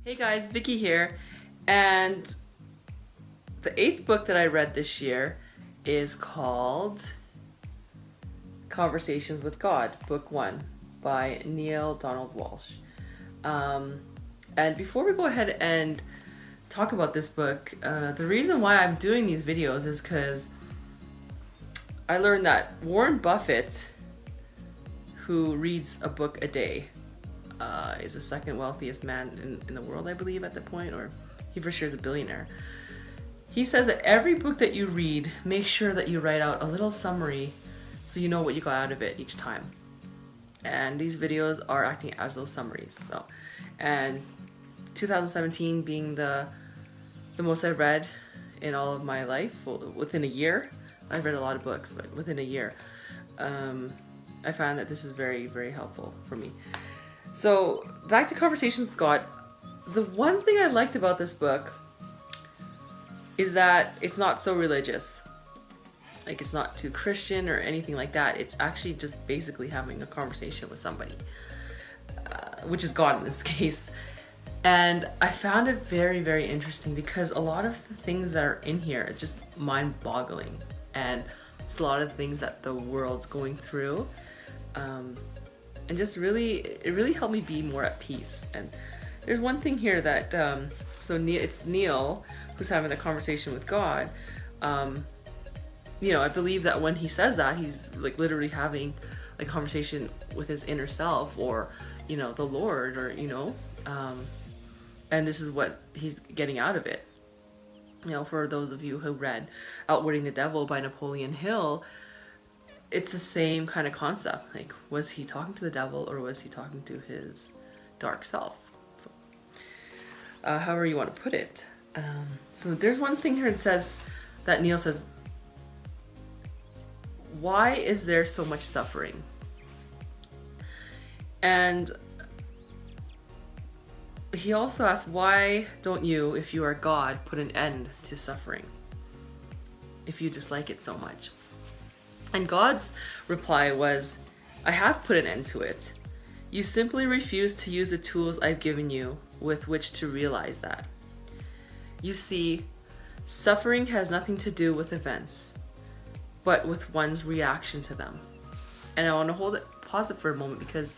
Hey guys, Vicky here, and the 8th book that I read this year is called Conversations with God, Book 1 by Neale Donald Walsch. And before we go ahead and talk about this book, the reason why I'm doing these videos is because I learned that Warren Buffett, who reads a book a day, is the second wealthiest man in the world, I believe, at the point, or he for sure is a billionaire. He says that every book that you read, make sure that you write out a little summary so you know what you got out of it each time. And these videos are acting as those summaries. So, and 2017 being the most I've read in all of my life, within a year. I've read a lot of books, but within a year, I found that this is very, very helpful for me. So back to Conversations with God. The one thing I liked about this book is that it's not so religious. Like, it's not too Christian or anything like that. It's actually just basically having a conversation with somebody, which is God in this case. And I found it very, very interesting because a lot of the things that are in here are just mind-boggling. And it's a lot of things that the world's going through. And just it really helped me be more at peace. And there's one thing here that, it's Neale who's having a conversation with God. I believe that when he says that, he's like literally having a conversation with his inner self, or, the Lord, or, and this is what he's getting out of it. For those of you who read Outwitting the Devil by Napoleon Hill, it's the same kind of concept. Like, was he talking to the devil or was he talking to his dark self? So, however you want to put it. So there's one thing here that Neale says, why is there so much suffering? And he also asks, why don't you, if you are God, put an end to suffering if you dislike it so much? And God's reply was, I have put an end to it. You simply refuse to use the tools I've given you with which to realize that. You see, suffering has nothing to do with events, but with one's reaction to them. And I want to pause it for a moment, because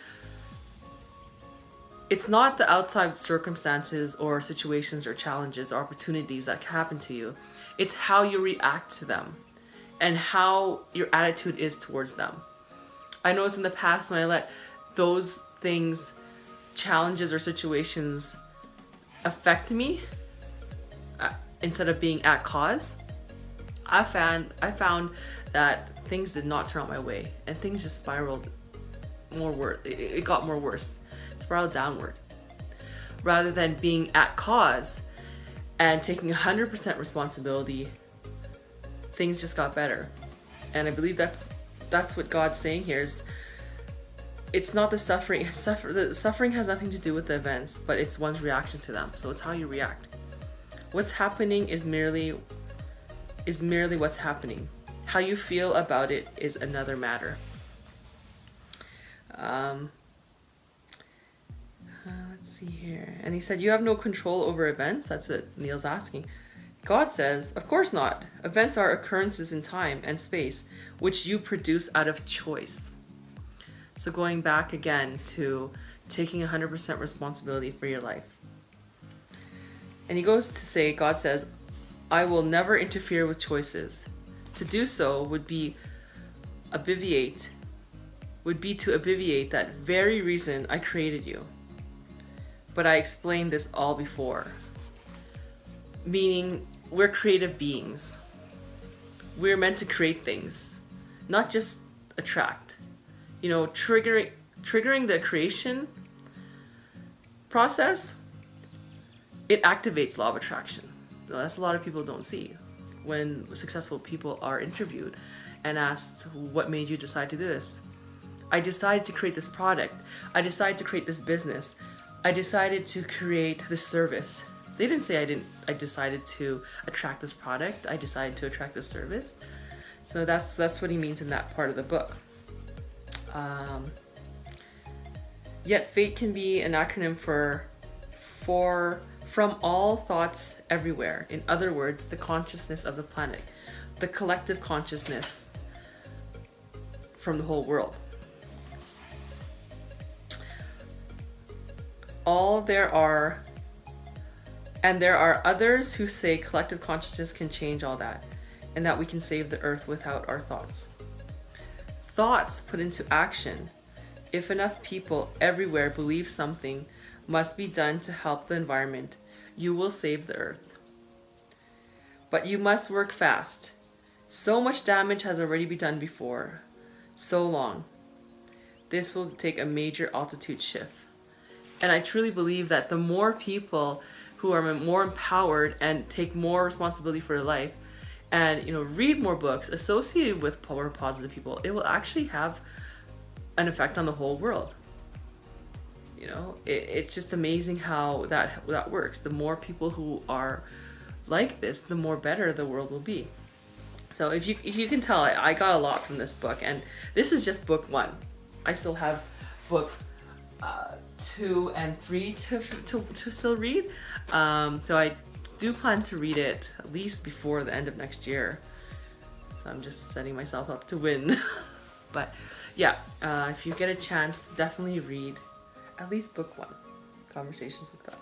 it's not the outside circumstances or situations or challenges or opportunities that happen to you. It's how you react to them and how your attitude is towards them. I noticed in the past, when I let those things, challenges or situations affect me, instead of being at cause, I found that things did not turn out my way, and things just spiraled it got more worse, spiraled downward. Rather than being at cause and taking 100% responsibility, things just got better. And I believe that's what God's saying here is, it's not the suffering. The suffering has nothing to do with the events, but it's one's reaction to them. So it's how you react. What's happening is merely what's happening. How you feel about it is another matter. Let's see here. And he said, you have no control over events? That's what Neale's asking. God says, of course not. Events are occurrences in time and space, which you produce out of choice. So going back again to taking 100% responsibility for your life. And he goes to say, God says, I will never interfere with choices. To do so would be to obviate that very reason I created you. But I explained this all before. Meaning, we're creative beings. We're meant to create things, not just attract. Triggering the creation process, it activates law of attraction. That's a lot of people don't see. When successful people are interviewed and asked, what made you decide to do this? I decided to create this product. I decided to create this business. I decided to create this service. They didn't say I decided to attract this product. I decided to attract this service. So that's what he means in that part of the book. Yet fate can be an acronym for from all thoughts everywhere. In other words, the consciousness of the planet, the collective consciousness from the whole world. There are others who say collective consciousness can change all that, and that we can save the earth without our thoughts. Thoughts put into action. If enough people everywhere believe something must be done to help the environment, you will save the earth. But you must work fast. So much damage has already been done before. So long. This will take a major altitude shift. And I truly believe that the more people who are more empowered and take more responsibility for their life and, read more books associated with more positive people, it will actually have an effect on the whole world. It's just amazing how that works. The more people who are like this, the more better the world will be. So if you can tell, I got a lot from this book, and this is just book 1. I still have book 2 and 3 to still read. So I do plan to read it at least before the end of next year. So I'm just setting myself up to win. But yeah, if you get a chance, definitely read at least book 1, Conversations with God.